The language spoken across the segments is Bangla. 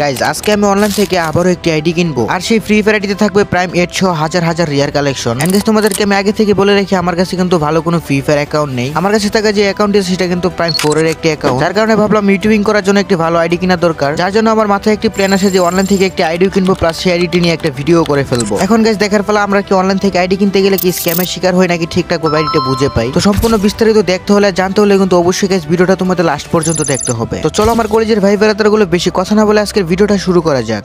গাইজ আজকে আমি অনলাইন থেকে আবারও একটি আইডি কিনবো আর সেই ফ্রি ফায়ার আইডিতে থাকবে প্রাইম 800 হাজার হাজার রিয়ার কালেকশন। এন্ড গাইজ তোমাদেরকে আমি আগে থেকে বলে রাখি আমার কাছে কিন্তু ভালো কোনো ফ্রি ফায়ার অ্যাকাউন্ট নেই। আমার কাছে থাকা যে অ্যাকাউন্ট আছে সেটা কিন্তু প্রাইম 4 এর একটি অ্যাকাউন্ট, যার কারণে ভাবলাম ইউটিউবিং করার জন্য একটি ভালো আইডি কিনা দরকার। যার জন্য আমার মাথায় একটি প্ল্যান আছে যে অনলাইন থেকে একটি আইডি কিনবো, প্লাস সেই আইডিটি নিয়ে একটা ভিডিও করে ফেলবো। এখন গাইজ দেখার ফলে আমরা কি অনলাইন থেকে আইডি কিনতে গেলে কি স্ক্যামের শিকার হয় নাকি ঠিকঠাক ভাবে আইডিটা বুঝে পাই। তো সম্পূর্ণ বিস্তারিত দেখতে হলে জানতে হলে কিন্তু অবশ্যই গাইজ ভিডিওটা তোমাদের লাস্ট পর্যন্ত দেখতে হবে। তো চলো আমার কলেজের ভাই বেড়াতারগুলো বেশি কথা না বলে আজকের ভিডিওটা শুরু করা যাক।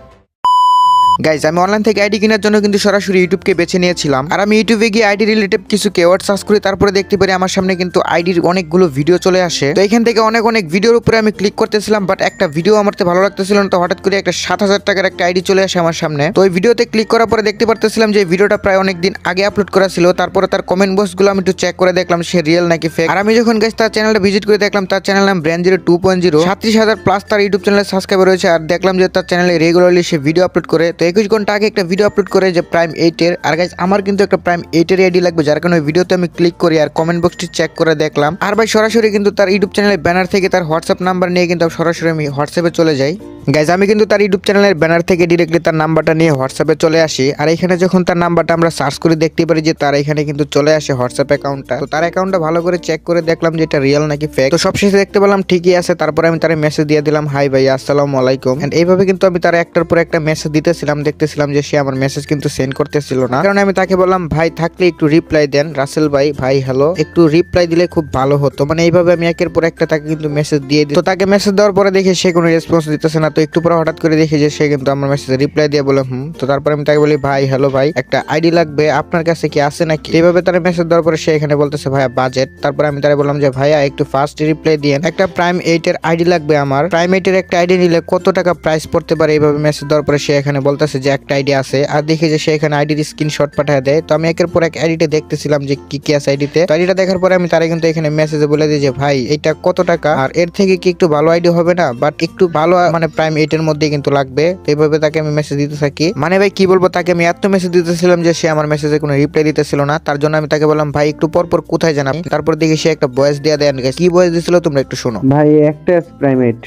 গাইজ আমি অনলাইন থেকে আইডি কেনার জন্য কিন্তু সরাসরি ইউটিউবকে বেছে নিয়েছিলাম। আর আমি ইউটিউবে গিয়ে আইডি রিলেটেড কিছু কিওয়ার্ড সার্চ করি, তারপরে দেখতে পারি আমার সামনে কিন্তু আইডির অনেকগুলো ভিডিও চলে আসে। তো এখান থেকে অনেক ভিডিওর উপরে আমি ক্লিক করতেছিলাম, বাট একটা ভিডিও আমার ভালো লাগতেছিল না। তো হঠাৎ করে একটা 7,000 টাকার একটা আইডি চলে আসে আমার সামনে। তো ওই ভিডিওতে ক্লিক করার পরে দেখতে পারতেছিলাম যে ভিডিওটা প্রায় অনেকদিন আগে আপলোড করা ছিল। তারপরে তার কমেন্ট বক্সগুলো আমি একটু চেক করে দেখলাম সে রিয়েল নাকি ফেক। আর আমি যখন গাইজ তার চ্যানেলটা ভিজিট করে দেখলাম তার চ্যানেল নাম ব্র্যান্ড 2.0, 37,000 প্লাস তার ইউটিউব চ্যানেলে সাবস্ক্রাইবার রয়েছে। আর দেখলাম যে তার চ্যানেলে রেগুলারলি সে ভিডিও আপলোড করে। তো 21 ঘন্টা আগে একটা ভিডিও আপলোড করে যে প্রাইম 8 এর। আর গাইজ আমার কিন্তু একটা প্রাইম 8 এর আইডি লাগবে, যার কারণে ভিডিওতে আমি ক্লিক করি আর কমেন্ট বক্সটি চেক করে দেখলাম। আর ভাই সরাসরি কিন্তু তার ইউটিউব চ্যানেলের ব্যানার থেকে তার হোয়াটসঅ্যাপ নাম্বার নিয়ে কিন্তু সরাসরি আমি হোয়াটসঅ্যাপে চলে যাই। গাইজ আমি কিন্তু তার ইউটিউব চ্যানেলের ব্যানার থেকে ডিরেক্টলি তার নাম্বারটা নিয়ে হোয়াটসঅ্যাপে চলে আসি। আর এখানে যখন তার নাম্বারটা আমরা সার্চ করে দেখতে পারি যে তার এখানে কিন্তু চলে আসে হোয়াটসঅ্যাপ অ্যাকাউন্টটা। তো তার অ্যাকাউন্টটা ভালো করে চেক করে দেখলাম যে এটা রিয়েল নাকি ফেক। তো সবশেষে দেখতে পেলাম ঠিকই আছে। তারপরে আমি তার মেসেজ দিয়ে দিলাম, হাই ভাই আসসালামু আলাইকুম। এন্ড এইভাবে কিন্তু আমি তার একটার পর একটা মেসেজ দিতেছিলাম, দেখতেছিলাম যে সে আমার মেসেজ কিন্তু সেন্ড করতেছিল না। কারণ আমি তাকে বললাম ভাই থাকলে একটু রিপ্লাই দেন, রাসেল ভাই ভাই হ্যালো, একটু রিপ্লাই দিলে খুব ভালো হতো। মানে এইভাবে আমি একের পর একটা তাকে কিন্তু মেসেজ দিয়ে দিই। তো তাকে মেসেজ দেওয়ার পরে দেখে সে কোনো রেসপন্স দিতেছে না। তো একটু পরে হঠাৎ করে দেখি যে সে কিন্তু আমার মেসেজে রিপ্লাই দিয়ে বলে তো তারপরে আমি তাকে বলি ভাই হ্যালো ভাই একটা আইডি লাগবে, আপনার কাছে কি আছে নাকি। এইভাবে তার মেসেজ দেওয়ার পরে সে এখানে বলতেছে ভাইয়া বাজেট। তারপরে আমি তারে বললাম যে ভাইয়া একটু ফাস্ট রিপ্লাই দিয়েন, একটা প্রাইম 8 এর আইডি লাগবে আমার। প্রাইম 8 এর একটা আইডি নিলে কত টাকা প্রাইস পড়তে পারে। এইভাবে মেসেজ দেওয়ার পরে সে এখানে বলতেছে যে একটা আইডি আছে। আর দেখি যে সে এখানে আইডির স্ক্রিনশট পাঠিয়ে দেয়। তো আমি একের পর এক আইডিতে দেখতেছিলাম যে কি আছে আইডিতে। তো আইডিটা দেখার পরে আমি তারে কিন্তু এখানে মেসেজে বলে দিই যে ভাই এটা কত টাকা, আর এর থেকে কি একটু ভালো আইডি হবে না, বাট একটু ভালো মানে প্রাইম 8 এর মধ্যে কিন্তু লাগবে। তো এইভাবে তাকে আমি মেসেজ দিতে থাকি। মানে ভাই কি বলবো, তাকে আমি এত মেসেজ দিতেছিলাম যে সে আমার মেসেজে কোনো রিপ্লাই দিতেছিল না। তার জন্য আমি তাকে বললাম ভাই একটু পর কোথায় জানাবো। তারপর দেখি সে একটা ভয়েস দিয়ে দেন। কি ভয়েস দিছিল তোমরা একটু শোনো। ভাই একটা প্রাইমেট,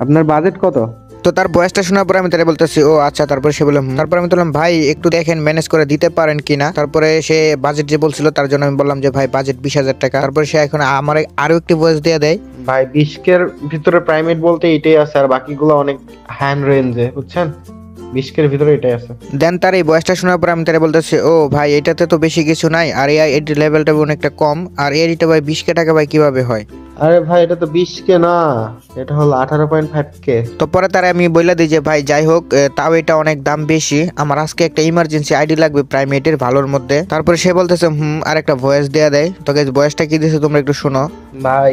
আপনার বাজেট কত? তো তার ভয়েসটা শোনার পরে আমি তারে বলতেছি ও আচ্ছা। তারপরে সে বললাম, তারপর আমি বললাম ভাই একটু দেখেন ম্যানেজ করে দিতে পারেন কিনা। তারপরে সে বাজেট যে বলছিল তার জন্য আমি বললাম যে ভাই বাজেট 20,000 টাকা। তারপরে সে এখন আমার আরো একটি ভয়েস দিয়ে দেয়। ভাই 20 ভিতরে প্রাইমেট বলতে এটাই আছে, আর বাকিগুলো অনেক হ্যান্ড রেঞ্জে, বুঝছেন? 20 ভিতরে এটাই আছে। দেন তার এই ভয়েসটা শোনার পর আমি তারে বলতেছি ও ভাই এটাতে তো বেশি কিছু নাই, আর এই লেভেলটা অনেকটা কম, আর এরিটা ভাই 20K টাকা ভাই কিভাবে হয়। আরে ভাই এটা তো 20K না, এটা হলো 18.5K। তো পরে তারা আমি বললা দিই যে ভাই যাই হোক তাও এটা অনেক দাম বেশি, আমার আজকে একটা ইমার্জেন্সি আইডি লাগবে প্রাইমেটের ভালোর মধ্যে। তারপরে সে বলতেছে আর একটা ভয়েস দেয়া দেয়। তো গাইস ভয়েসটা কি দিয়েছে তোমরা একটু শোনো। ভাই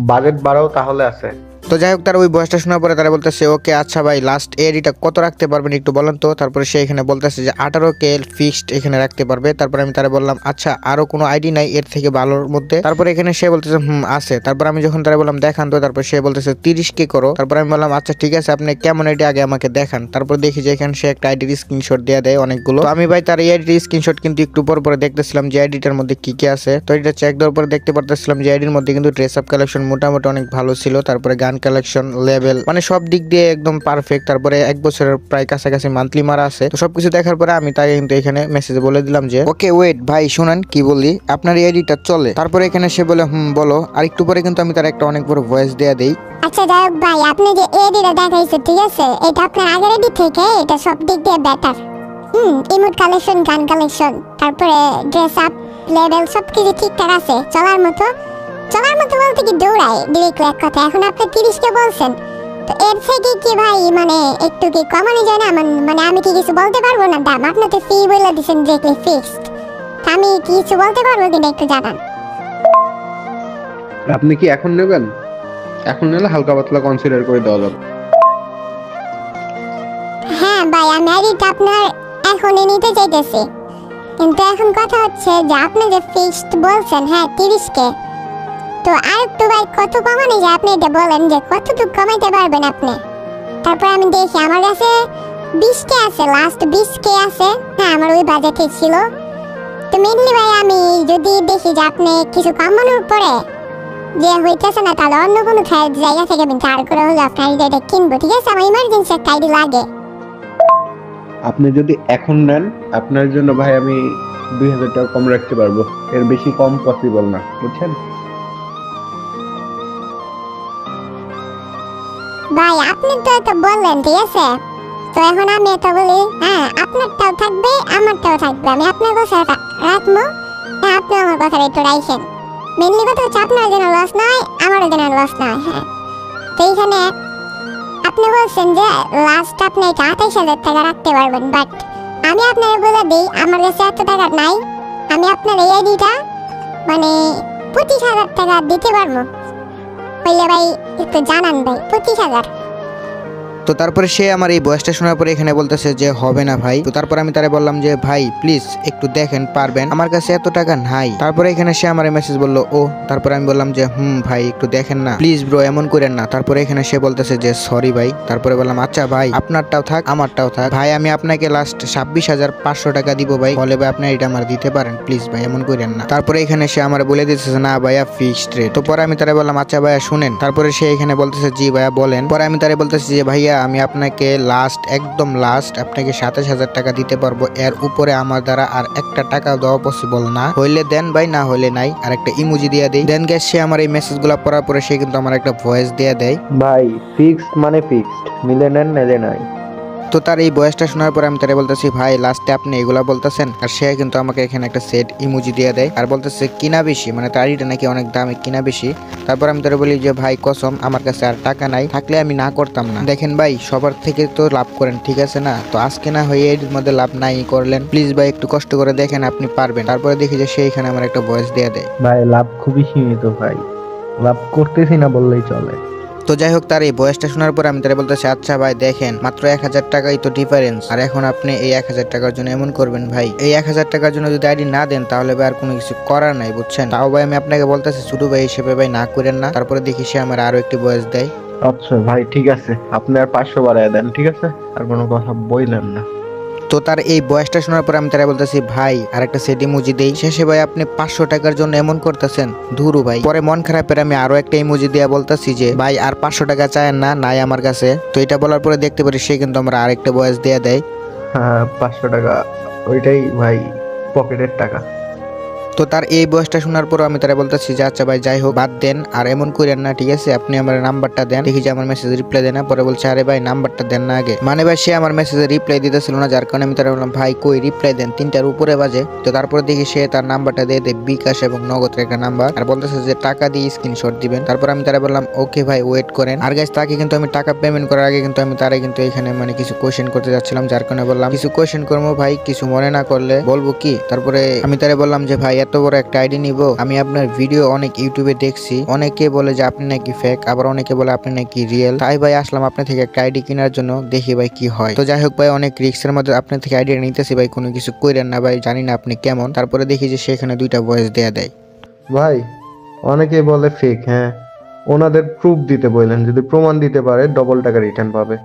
বাজেট বাড়াও তাহলে আছে। তো যাই হোক তার ওই ভয়েসটা শোনার পরে তারা বলতেছে ওকে আচ্ছা ভাই লাস্ট এরিটা কত রাখতে পারবেন একটু বলেন তো। তারপরে সে এখানে বলতেছে যে 18K ফিক্সড এখানে রাখতে পারবে। তারপরে আমি তারা বললাম আচ্ছা আরো কোনো আইডি নাই এর থেকে ভালোর মধ্যে। তারপরে এখানে সে বলতেছে আছে। তারপর আমি যখন তারা বললাম দেখান তো, তারপর সে বলতেছে 30K করো। তারপর আমি বললাম আচ্ছা ঠিক আছে আপনি কেমন আইডি আগে আমাকে দেখান। তারপর দেখি যে এখানে সে একটা আইডির স্ক্রিনশট দেয়া দেয় অনেকগুলো। তো আমি ভাই তার এই আইডির স্ক্রিনশট কিন্তু একটু পরে দেখতেছিলাম যে আইডিটার মধ্যে কি আছে। তো এটা চেক দেওয়ার পরে দেখতে পারতেছিলাম যে আইডির মধ্যে কিন্তু ড্রেস আপ কালেকশন মোটামুটি অনেক ভালো ছিল। তারপরে গান কালেকশন লেভেল মানে সব দিক দিয়ে একদম পারফেক্ট। তারপরে 1 বছরের প্রায় কাছাকাছি মান্থলি মারা আছে। তো সবকিছু দেখার পরে আমি তাকে কিন্তু এখানে মেসেজে বলে দিলাম যে ওকে ওয়েট ভাই শুনেন কি বলি, আপনার এই আইডিটা চলে। তারপরে এখানে সে বলে বলো। আর একটু পরে কিন্তু আমি তার একটা অনেক বড় ভয়েস দেয়া দেই। আচ্ছা যাই হোক ভাই আপনি যে এডিটা দেখাইছে ঠিক আছে, এটা আপনার আগের এডি থেকে এটা সব দিক দিয়ে বেটার। ইমোট কালেকশন, গান কালেকশন, তারপরে ড্রেস আপ লেভেল সবকিছু ঠিকঠাক আছে। চলার মতো বলতে কি দৌড়ায় ডিরেক্টলি এক কথা। এখন আপনি 30K বলছেন, তো এর থেকে কি ভাই মানে একটু কি কমানো যায় না? মানে আমি কি কিছু বলতে পারবো না দাম? আপনি তো ফি বলে দিচ্ছেন ডিরেক্টলি ফিক্সড, আমি কি কিছু বলতে পারবো কিনা একটু জানান। আপনি কি এখন নেবেন? এখন নিলে হালকা পাতলা কনসিডার করে দেওয়া যাবে। হ্যাঁ ভাই আমি আইডিটা আপনার এখনই নিতে চাইতেছি, কিন্তু এখন কথা হচ্ছে যে আপনি যে ফিক্সড বলছেন হ্যাঁ 30K, তো আর একটু ভাই কত কমানো যায় আপনি এটা বলেন যে কতটুকু কমাইতে পারবেন আপনি। তারপর আমি দেখি আমার কাছে 20K আছে, লাস্ট 20K আছে। হ্যাঁ আমার ওই বাজেটে ছিল। তো মেনলি ভাই আমি যদি দেখি যে আপনি কিছু কমানোর পরে যে হইতেছে না তাহলে অন্য কোনো জায়গা থেকে আমি ধার করে হলে আপনার এটা কিনবো, ঠিক আছে? আমার ইমার্জেন্সি একটা আইডি লাগে। আপনি যদি এখন নেন আপনার জন্য ভাই আমি 2000 টাকা কম রাখতে পারবো, এর বেশি কম পসিবল না, বুঝছেন? ভাই আপনি তো এটা বললেন, ঠিক আছে? তো এখন আমি এটা বলি, হ্যাঁ আপনারটাও থাকবে আমারটাও থাকবে, আমি আপনার কথা রাখবো, হ্যাঁ আপনি আমার কথা একটু রাখেন। মেনলি কথা হচ্ছে আপনার যেন লস নয় আমারও যেন লস নয়। হ্যাঁ, তো এইখানে আপনি বলছেন যে লাস্ট আপনি এটা 28,000 টাকা রাখতে পারবেন, বাট আমি আপনাকে বলে দিই আমার কাছে এত টাকা নাই। আমি আপনার এই আইডিটা মানে 25,000 টাকা দিতে পারবো, হইলে ভাই একটু জানান ভাই। 25,000। তো তারপরে সে আমার এই ভয়েসটা শোনার পরে এখানে বলতেছে যে হবে না ভাই। তো তারপর আমি তারে বললাম যে ভাই প্লিজ একটু দেখেন পারবেন, আমার কাছে এত টাকা নাই। তারপরে এখানে সে আমার মেসেজ বললো ও, তারপরে আমি বললাম যে ভাই একটু দেখেন না প্লিজ ব্রো, এমন করেন না। তারপরে এখানে সে বলতেছে যে সরি ভাই। তারপরে বললাম আচ্ছা ভাই আপনারটাও থাক আমারটাও থাক ভাই, আমি আপনাকে লাস্ট 26,500 টাকা দিব ভাই, বলে ভাই আপনার এটা আমার দিতে পারেন প্লিজ ভাই, এমন করেন না। তারপরে এখানে সে আমার বলে দিতেছে না ভাইয়া ফিক্সড রেট। তো পরে আমি তারে বললাম আচ্ছা ভাইয়া শুনেন। তারপরে সে এখানে বলতেছে জি ভাইয়া বলেন। পরে আমি তারে বলতেছি যে ভাইয়া আমি আপনাকে লাস্ট একদম লাস্ট আপনাকে 27,000 টাকা দিতে পারবো, এর উপরে আমার দ্বারা আর একটা টাকা দেওয়া পসিবল না, হইলে দেন ভাই না হইলে নাই। আর একটা ইমোজি দিয়ে দেই। দেন গ্যাস সে আমার এই মেসেজগুলো পড়ার পরে সে কিন্তু আমার একটা ভয়েস দিয়ে দেয়। ভাই ফিক্সড মানে ফিক্সড, নিলে নেন নিলে নাই। তো তার এই ভয়েসটা শোনার পরে আমি তারে বলতেছি ভাই লাস্টে আপনি এগুলা বলতেছেন, আর সে কিন্তু আমাকে এখানে একটা সেট ইমোজি দিয়ে দেয় আর বলতেছে কিনা বেশি, মানে তার আইডিটা নাকি অনেক দামি, কিনা বেশি। তারপর আমি তারে বলি যে ভাই কসম আমার কাছে আর টাকা নাই, থাকলে আমি না করতাম না। দেখেন ভাই সবার থেকে তো লাভ করেন, ঠিক আছে না? তো আজকে না হয়ে এর মধ্যে লাভ নাই করলেন, প্লিজ ভাই একটু কষ্ট করে দেখেন আপনি পারবেন। তারপরে দেখি যে সে এখানে আমার একটা ভয়েস দিয়ে দেয়। ভাই লাভ খুবই সীমিত ভাই, লাভ করতেছি না বললেই চলে। তো যাই হোক তার এই ভয়েসটা শোনার পর আমি তারা বলতেছি আচ্ছা ভাই দেখেন মাত্র 1,000 টাকাই তো ডিফারেন্স, আর এখন আপনি এই 1,000 টাকার জন্য এমন করবেন ভাই, এই 1,000 টাকার জন্য যদি আইডি না দেন তাহলে ভাই আর কোনো কিছু করার নাই, বুঝছেন? তাও ভাই আমি আপনাকে বলতেছি ছোট ভাই হিসেবে ভাই না করেন না। তারপরে দেখি সে আমার আরো একটি ভয়েস দেয়। আচ্ছা ভাই ঠিক আছে, আপনি আর 500 বাড়ায় দেন, ঠিক আছে? আর কোনো কথা বললেন না। তো তার এই ভয়েসটা শোনার পর আমি তারা বলতেছি ভাই আর একটা সেট ইমোজি দেই। শেষে ভাই আপনি 500 টাকার জন্য এমন করতেছেন, ধুরু ভাই। পরে মন খারাপের আমি আরো একটা ইমোজি দিয়া বলতেছি যে ভাই আর 500 টাকা চায়েন না, নাই আমার কাছে। তো এটা বলার পরে দেখতে পারি সে কিন্তু আমার আরেকটা ভয়েস দেয়া দেয়। হ্যাঁ 500 টাকা ওইটাই ভাই পকেটের টাকা। তো তার এই বয়সটা শোনার পর আমি তারা বলতেছি যে আচ্ছা ভাই যাই হোক বাদ দেন আর এমন করেন না, ঠিক আছে? আপনি আমার নাম্বারটা দেন। দেখি যে আমার মেসেজে রিপ্লাই দেয় না। পরে বলছে আরে ভাই নাম্বারটা দেন না আগে, মানে ভাই সে আমার মেসেজে রিপ্লাই দিতেছিল না, যার কারণে আমি তারা বললাম ভাই কই রিপ্লাই দেন, 3টার উপরে বাজে। তো তারপরে দেখি সে তার নাম্বারটা দিয়ে দেয় বিকাশ এবং নগদের একটা নাম্বার, আর বলতেছে যে টাকা দিয়ে স্ক্রিনশট দিবেন। তারপর আমি তারা বললাম ওকে ভাই ওয়েট করেন। আর গাইস তাকে কিন্তু আমি টাকা পেমেন্ট করার আগে কিন্তু আমি তারা কিন্তু এখানে মানে কিছু কোয়েশ্চেন করতে যাচ্ছিলাম, যার কারণে বললাম কিছু কোয়েশ্চেন করবো ভাই, কিছু মনে না করলে বলবো কি। তারপরে আমি তারা বললাম যে ভাই এত বড় একটা আইডি নিব, আমি আপনার ভিডিও অনেক ইউটিউবে দেখছি, অনেকে বলে যে আপনি নাকি ফেক, আবার অনেকে বলে আপনি নাকি রিয়েল, তাই ভাই আসলাম আপনার থেকে একটা আইডি কেনার জন্য, দেখি ভাই কি হয়। তো যাই হোক ভাই অনেক রিস্কের মধ্যে আপনার থেকে আইডিয়া নিতেছি ভাই, কোনো কিছু কইরেন না ভাই, জানি না আপনি কেমন। তারপরে দেখি যে সেখানে 2টা ভয়েস দেয়া দেয়। ভাই অনেকে বলে ফেক, হ্যাঁ ওনাদের প্রুফ দিতে বললেন, যদি প্রমাণ দিতে পারে ডবল টাকা রিটার্ন পাবে।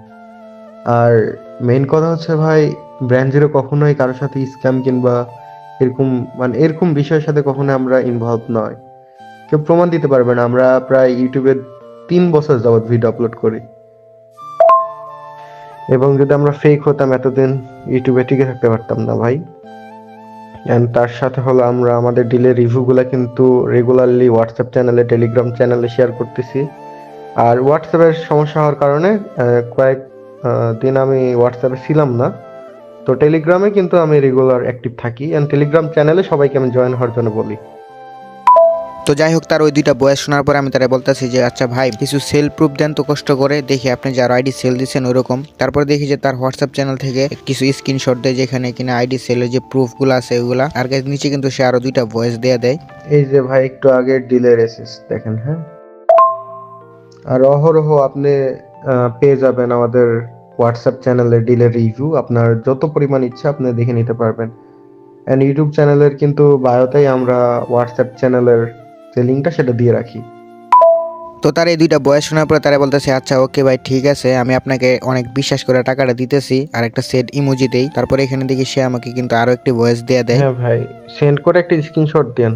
আর মেইন কথা হচ্ছে ভাই ব্র্যান্ড জিরো কখনোই কারোর সাথে স্ক্যাম কিংবা এরকম মানে এরকম বিষয়ের সাথে কখনো আমরা ইনভলভ নয়, কেউ প্রমাণ দিতে পারবে না। আমরা প্রায় ইউটিউবে 3 বছর যাবত ভিডিও আপলোড করি, এবং যদি আমরা ফেক হতাম এতদিন ইউটিউবে টিকে থাকতে পারতাম না ভাই। এন্ড তার সাথে হলো আমরা আমাদের ডিলের রিভিউগুলো কিন্তু রেগুলারলি হোয়াটসঅ্যাপ চ্যানেলে টেলিগ্রাম চ্যানেলে শেয়ার করতেছি। আর হোয়াটসঅ্যাপের সমস্যা হওয়ার কারণে কয়েক দিন আমি হোয়াটসঅ্যাপে ছিলাম না, তো টেলিগ্রামে কিন্তু আমি রেগুলার অ্যাক্টিভ থাকি, এন্ড টেলিগ্রাম চ্যানেলে সবাইকে আমি জয়েন হওয়ার জন্য বলি। তো যাই হোক তার ওই 2টা বয়স শোনার পর আমি তারা বলতেছি যে আচ্ছা ভাই কিছু সেল প্রুফ দেন তো কষ্ট করে, দেখি আপনি যার আইডি সেল দিচ্ছেন ওইরকম। তারপর দেখি যে তার হোয়াটসঅ্যাপ চ্যানেল থেকে কিছু স্ক্রিনশট দেয় যেখানে কিনা আইডি সেলের যে প্রুফগুলো আছে ওইগুলা, আর গাইস নিচে কিন্তু সে আরো 2টা ভয়েস দেয়া দেয়। এই যে ভাই একটু আগে ডিলের এসেস দেখেন, হ্যাঁ। আর অহরহ আপনি পেয়ে যাবেন আমাদের হোয়াটসঅ্যাপ চ্যানেলে ডিলের রিভিউ, আপনার যত পরিমাণ ইচ্ছা আপনি দেখে নিতে পারবেন। এন্ড ইউটিউব চ্যানেলের কিন্তু বায়োতেই আমরা হোয়াটসঅ্যাপ চ্যানেলের যে লিঙ্কটা সেটা দিয়ে রাখি। তো তার এই 2টা বয়স শোনার পরে তারা বলতেছে আচ্ছা ওকে ভাই ঠিক আছে, আমি আপনাকে অনেক বিশ্বাস করে টাকাটা দিতেছি, আর একটা সেট ইমোজি দেই। তারপরে এখানে দেখি সে আমাকে কিন্তু আরো একটি ভয়েস দেয়া দেয়। হ্যাঁ ভাই সেন্ড করে একটা স্ক্রিনশট দেন।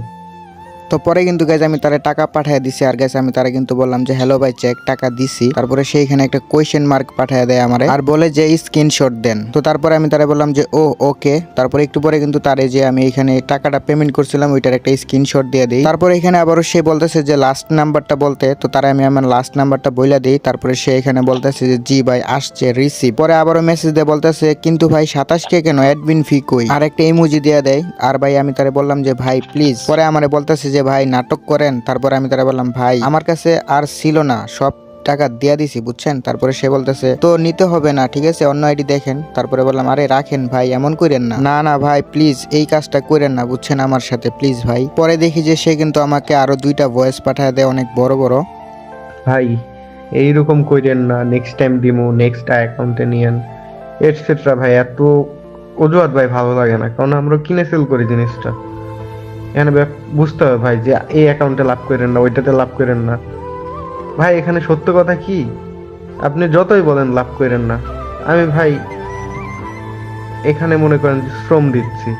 তো পরে কিন্তু গাইজ আমি তারা টাকা পাঠিয়ে দিছি আর গাইজ আমি তারা কিন্তু বললাম যে হ্যালো ভাই চেক টাকা দিছি। তারপরে সেইখানে একটা কোয়েশ্চেন মার্ক পাঠিয়ে দেয় আমারে আর বলে যে স্ক্রিনশট দেন। তো তারপরে আমি তারা বললাম যে ও ওকে। তারপরে একটু পরে কিন্তু তারে যে আমি এখানে টাকাটা পেমেন্ট করছিলাম ওইটার একটা স্ক্রিনশট দিয়ে দিই। তারপরে এখানে আবারও সে বলতেছে যে লাস্ট নাম্বারটা বলতে, তো তারা আমি আমার লাস্ট নাম্বারটা বইলা দিই। তারপরে সে এখানে বলতেছে যে জি ভাই আসছে রিসিভ। পরে আবারও মেসেজ দিয়ে বলতেছে কিন্তু ভাই 27 কে কেন অ্যাডমিন ফি কই, আর একটা ইমোজি দিয়ে দেয়। আর ভাই আমি তারে বললাম যে ভাই প্লিজ। পরে আমারে বলতেছে যে ভাই নাটক করেন। তারপরে আমি তারে বললাম ভাই আমার কাছে আর ছিল না, সব টাকা দিয়া দিছি বুঝছেন। তারপরে সে বলতেছে তো নিতে হবে না, ঠিক আছে অন্য আইডি দেখেন। তারপরে বললাম আরে রাখেন ভাই এমন করেন না, না না ভাই প্লিজ এই কাজটা করেন না বুঝছেন আমার সাথে প্লিজ ভাই। পরে দেখি যে সে কিন্তু আমাকে আরো 2টা ভয়েস পাঠায় দেয় অনেক বড় বড়। ভাই এইরকম কইরেন না, নেক্সট টাইম দিমু, নেক্সট অ্যাকাউন্টে নিয়েন এটসেট্রা। ভাই এত অজুহাত ভাই ভালো লাগে না, কারণ আমরা কিনে সেল করি জিনিসটা। এখানে বুঝতে হবে ভাই যে এই অ্যাকাউন্টে লাভ করেন না, ওইটাতে লাভ করেন না। ভাই এখানে সত্য কথা কি, আপনি যতই বলেন লাভ করেন না, আমি ভাই এখানে মনে করেন যে শ্রম দিচ্ছি,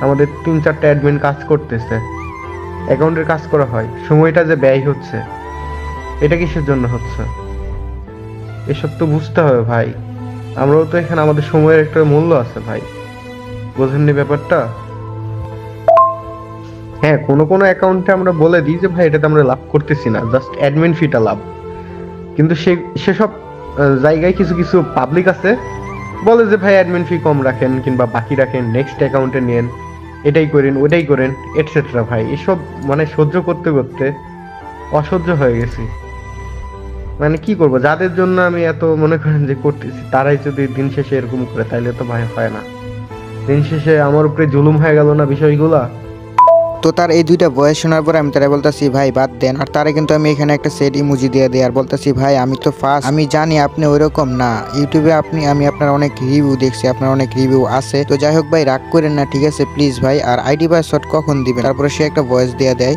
আমাদের 3-4টা অ্যাডমিন কাজ করতেছে, অ্যাকাউন্টের কাজ করা হয়, সময়টা যে ব্যয় হচ্ছে এটা কিসের জন্য হচ্ছে, এসব তো বুঝতে হবে ভাই। আমরাও তো এখানে আমাদের সময়ের একটা মূল্য আছে ভাই, বোঝেননি ব্যাপারটা? হ্যাঁ, কোনো কোনো অ্যাকাউন্টে আমরা বলে দিই যে ভাই এটাতে আমরা লাভ করতেছি না, জাস্ট অ্যাডমিন ফিটা লাভ। কিন্তু সেসব জায়গায় কিছু কিছু পাবলিক আছে বলে যে ভাই অ্যাডমিন ফি কম রাখেন কিংবা বাকি রাখেন, নেক্সট অ্যাকাউন্টে নিয়েন, এটাই করেন ওটাই করেন এটসেট্রা। ভাই এসব মানে সহ্য করতে করতে অসহ্য হয়ে গেছি। মানে কি করব, যাদের জন্য আমি এত মনে করেন যে করতেছি তারাই যদি দিন শেষে এরকম করে তাইলে তো ভাই হয় না। দিন শেষে আমার উপরে জুলুম হয়ে গেল না বিষয়গুলা। তো তার এই 2টা ভয়েস শোনার পরে আমি তারা বলতেছি ভাই বাদ দেন। আর তারা কিন্তু আমি এখানে একটা সেট ইমোজি দিয়ে দিই আর বলতেছি ভাই আমি তো ফার্স্ট, আমি জানি আপনি ওইরকম না, ইউটিউবে আমি আপনার অনেক রিভিউ দেখছি, আপনার অনেক রিভিউ আছে। তো যাই হোক ভাই রাগ করেন না ঠিক আছে প্লিজ ভাই, আর আইডি পাসওয়ার্ড কখন দিবেন? তারপরে সে একটা ভয়েস দিয়ে দেয়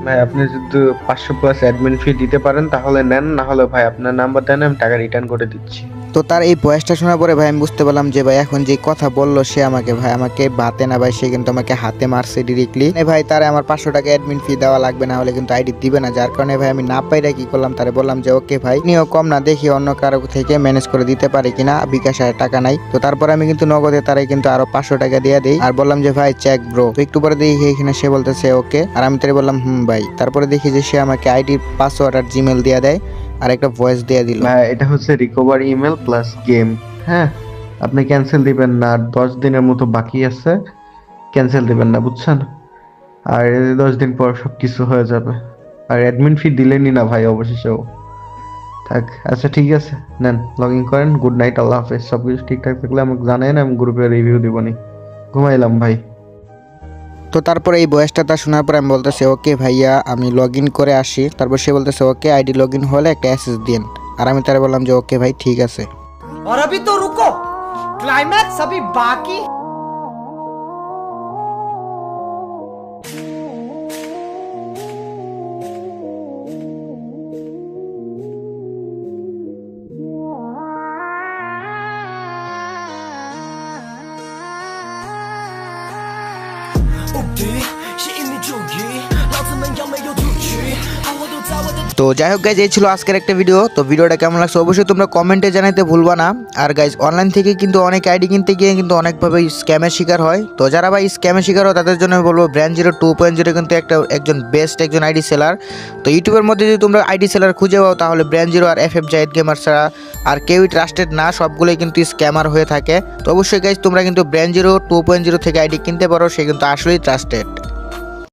ভাই আপনি যদি 500+ অ্যাডমিন ফি দিতে পারেন তাহলে নেন, না হলে ভাই আপনার নাম্বার দেন, আমি টাকা রিটার্ন করে দিচ্ছি। তো তার এই ভয়েসটা শোনার পরে ভাই আমি বুঝতে পারলাম যে ভাই এখন যে কথা বললো সে আমাকে বাতে না ভাই, সে কিন্তু আমাকে হাতে মারছে ডিরেক্টলি। ভাই তারে আমার 500 টাকা অ্যাডমিন ফি দেওয়া লাগবে, না হলে কিন্তু আইডি দিবে না। যার কারণে ভাই আমি না পাইরা কি করলাম, তারে বললাম যে ওকে ভাই নিও কম না, দেখি অন্য কারো থেকে ম্যানেজ করে দিতে পারে কিনা, বিকাশ আর টাকা নাই। তো তারপরে আমি কিন্তু নগদে তারে কিন্তু আরো 500 টাকা দিয়ে দিই আর বললাম যে ভাই চেক ব্রো। তো একটু পরে দেখি এখানে সে বলতেছে ওকে, আর আমি তারে বললাম ভাই। তারপরে দেখি যে সে আমাকে আইডির পাসওয়ার্ড আর জিমেল দিয়ে দেয় আর একটা ভয়েস দিয়ে দিল। ভাই এটা হচ্ছে রিকভার ইমেল প্লাস গেম। হ্যাঁ, আপনি ক্যান্সেল দিবেন না, আর 10 দিনের মতো বাকি আছে, ক্যান্সেল দিবেন না বুঝছেন। আর 10 দিন পর সবকিছু হয়ে যাবে। আর অ্যাডমিন ফি দিলেনই না ভাই অবশেষেও। থাক, আচ্ছা ঠিক আছে, নেন লগ ইন করেন। গুড নাইট, আল্লাহ হাফেজ। সবকিছু ঠিকঠাক থাকলে আমাকে জানান, আমি গ্রুপে রিভিউ দিবনি। ঘুমাইলাম ভাই। তো তারপরে এই ভয়েসটা তা শোনার পর আমি বলতেছি ওকে ভাইয়া আমি লগ ইন করে আসি। তারপর সে বলতেছে ওকে আইডি লগ ইন হলে একটা অ্যাসেস দিন। আর আমি তারা বললাম যে ওকে ভাই ঠিক আছে। और अभी तो रुको, क्लाइमैक्स अभी बाकी। তো যাই হোক গাইজ এই ছিল আজকের একটা ভিডিও। তো ভিডিওটা কেমন লাগছে অবশ্যই তোমরা কমেন্টে জানাতে ভুলবা না। আর গাইজ অনলাইন থেকে কিন্তু অনেক আইডি কিনতে গিয়ে কিন্তু অনেকভাবে স্ক্যামের শিকার হয়। তো যারা ভাই স্ক্যামের শিকার হয় তাদের জন্য আমি বলবো BrandZero 2.0 কিন্তু একজন বেস্ট একজন আইডি সেলার। তো ইউটিউবের মধ্যে যদি তোমরা আইডি সেলার খুঁজে পাও তাহলে BrandZero আর FF জাহিদ গেমার ছাড়া আর কেউই ট্রাস্টেড না, সবগুলোই কিন্তু স্ক্যামার হয়ে থাকে। তো অবশ্যই গাইজ তোমরা কিন্তু BrandZero 2.0 থেকে আইডি কিনতে পারো, সে কিন্তু আসলেই ট্রাস্টেড।